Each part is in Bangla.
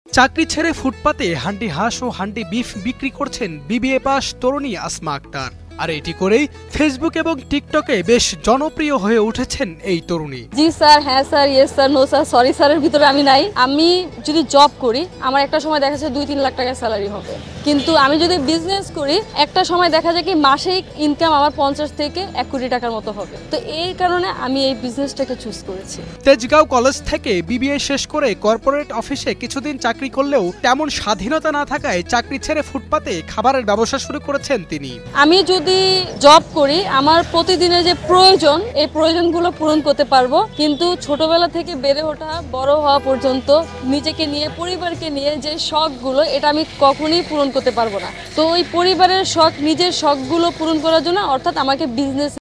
চাকরি ছেড়ে ফুটপাতে হান্ডি হাঁস ও হান্ডি বিফ বিক্রি করছেন বিবিএ পাস তরুণী আসমা আক্তার। আর এটি করেই ফেসবুক এবং টিকটকে বেশ জনপ্রিয় হয়ে উঠেছেন এই তরুণী। জি স্যার, হ্যাঁ sir, yes sir, no sir, sorry স্যারের ভিতরে আমি নাই। আমি যদি জব করি আমার একটা সময় দেখা যায় 2-3 লাখ টাকা স্যালারি হবে, কিন্তু আমি যদি বিজনেস করি একটা সময় দেখা যায় কি মাসিক ইনকাম আমার 50 থেকে 1 কোটি টাকার মতো হবে। তো এই কারণে আমি এই বিজনেসটাকে চুজ করেছি। তেজগাঁও কলেজ থেকে বিবিএ শেষ করে কর্পোরেট অফিসে কিছুদিন চাকরি করলেও তেমন স্বাধীনতা না থাকায় চাকরি ছেড়ে ফুটপাতে খাবারের ব্যবসা শুরু করেছেন তিনি। আমি যদি জব করি আমার প্রতিদিনের যে প্রয়োজন এই প্রয়োজনগুলো পূরণ করতে পারবো, কিন্তু ছোটবেলা থেকে বেড়ে ওঠা বড় হওয়া পর্যন্ত নিজেকে নিয়ে পরিবারকে নিয়ে যে শখগুলো এটা আমি কখনোই পূরণ করতে পারবো না। তো ওই পরিবারের শখ নিজের শখগুলো পূরণ করার জন্য অর্থাৎ আমাকে বিজনেস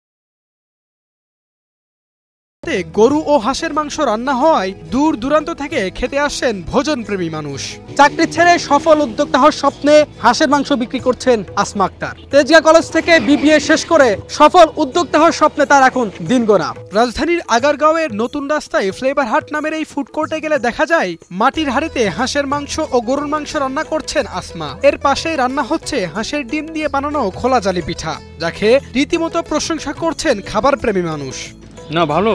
গরু ও হাঁসের মাংস রান্না হওয়ায় দূর দূরান্ত থেকে খেতে আসেন ভোজনপ্রেমী মানুষ। চাকরি ছেড়ে সফল উদ্যোক্তা হওয়ার স্বপ্নে হাঁসের মাংস বিক্রি করছেন আসমা আক্তার। তেজগাঁও কলেজ থেকে বিবিএ শেষ করে সফল উদ্যোক্তা হওয়ার স্বপ্নে তার এখন দিন গোনা। রাজধানীর আগারগাঁওয়ের নতুন রাস্তায় ফ্লেভার হাট নামের এই ফুড কোর্টে গেলে দেখা যায় মাটির হাঁড়িতে হাঁসের মাংস ও গরুর মাংস রান্না করছেন আসমা। এর পাশেই রান্না হচ্ছে হাঁসের ডিম দিয়ে বানানো খোলা জালি পিঠা, যা খেয়ে রীতিমতো প্রশংসা করছেন খাবার প্রেমী মানুষ। না, ভালো,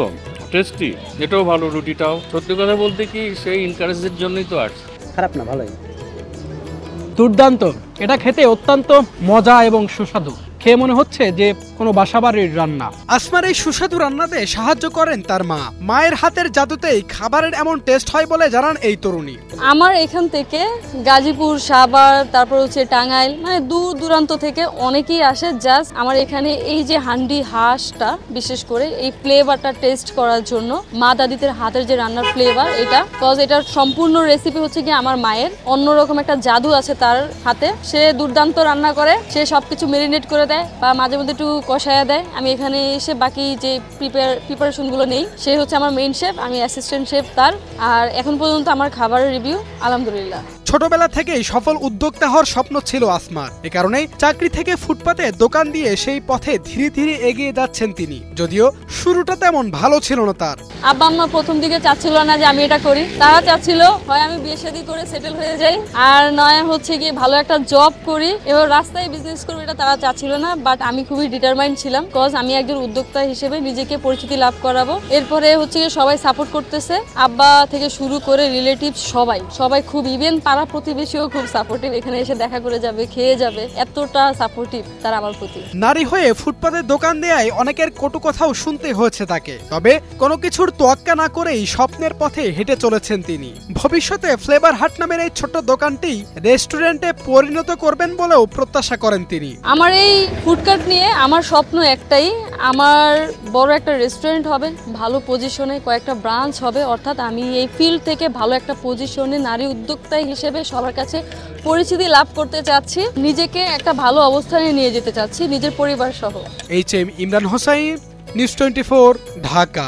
টেস্টি, এটাও ভালো, রুটিটাও। সত্যি কথা বলতে কি সেই ইনকারেজের জন্যই তো আসছে। খারাপ না, ভালোই, দুর্দান্ত। এটা খেতে অত্যন্ত মজা এবং সুস্বাদু। খেয়ে মনে হচ্ছে যে কোনো বাসাবাড়ির রান্না। আসমার এই সুস্বাদু রান্নাতে সাহায্য করেন তার মা। মায়ের হাতের জাদুতেই খাবারের এমন টেস্ট হয় বলে জানান এই তরুণী। আমার এখান থেকে গাজীপুর, সাভার, তারপর হচ্ছে টাঙ্গাইল, মানে দূর দূরান্ত থেকে অনেকেই আসে জাস্ট আমার এখানে এই যে হান্ডি হাঁসটা বিশেষ করে এই ফ্লেভারটা টেস্ট করার জন্য। মা দাদিদের হাতের যে রান্নার ফ্লেভার এটা, কজ এটার সম্পূর্ণ রেসিপি হচ্ছে কি আমার মায়ের। অন্যরকম একটা জাদু আছে তার হাতে, সে দুর্দান্ত রান্না করে। সে সবকিছু মেরিনেট করে দেয় বা মাঝে মধ্যে একটু কষায়া দেয়। আমি এখানে এসে বাকি যে প্রিপারেশনগুলো নেই। সে হচ্ছে আমার মেইন শেফ, আমি অ্যাসিস্ট্যান্ট শেফ তার। আর এখন পর্যন্ত আমার খাবারের রিভিউ আলহামদুলিল্লাহ। ছোটবেলা থেকেই সফল উদ্যোক্তা হওয়ার স্বপ্ন ছিল আসমার। এ কারণেই চাকরি থেকে ফুটপাতে দোকান দিয়ে সেই পথে ধীরে ধীরে এগিয়ে যাচ্ছেন তিনি, যদিও শুরুটা তেমন ভালো ছিল না তার। আব্বা আম্মা প্রথম দিকে চাচ্ছিল না যে আমি এটা করি। তারা চাচ্ছিল হয় আমি বিয়ে শাদী করে সেটেল হয়ে যাই, আর নয় হচ্ছে গিয়ে ভালো একটা জব করি এবার রাস্তায় বিজনেস করবো, এটা তারা চাচ্ছিল না। বাট আমি খুবই ডিটারমাইন্ড ছিলাম, কজ আমি একজন উদ্যোক্তা হিসেবে নিজেকে পরিচিতি লাভ করাবো। এরপরে হচ্ছে গিয়ে সবাই সাপোর্ট করতেছে, আব্বা থেকে শুরু করে রিলেটিভ সবাই খুব, ইভেন পাড়া প্রতিবেশীও খুব সাপোর্টিভ। এখানে এসে দেখা করে যাবে, খেয়ে যাবে, এতটা সাপোর্টিভ তারা আমার প্রতি। নারী হয়ে ফুটপাতে দোকান দেয়ায় অনেকের কটু কথাও শুনতে হয়েছে তাকে, তবে কোনো কিছুর তোয়াক্কা না করেই স্বপ্নের পথে হেঁটে চলেছেন তিনি। ভবিষ্যতে ফ্লেভার হাট নামের এই ছোট দোকানটি রেস্টুরেন্টে পরিণত করবেন বলেও প্রত্যাশা করেন তিনি। আমার এই ফুডকার্ট নিয়ে আমার স্বপ্ন একটাই, আমার বড় একটা রেস্টুরেন্ট হবে, ভালো পজিশনে কয়েকটা ব্রাঞ্চ হবে, অর্থাৎ আমি এই ফিল্ড থেকে ভালো একটা পজিশনে নারী উদ্যোক্তা হিসেবে সবার কাছে পরিচিতি লাভ করতে চাচ্ছি, নিজেকে একটা ভালো অবস্থানে নিয়ে যেতে চাচ্ছি নিজের পরিবার সহ। HM Imran Hossain, news 24, Dhaka.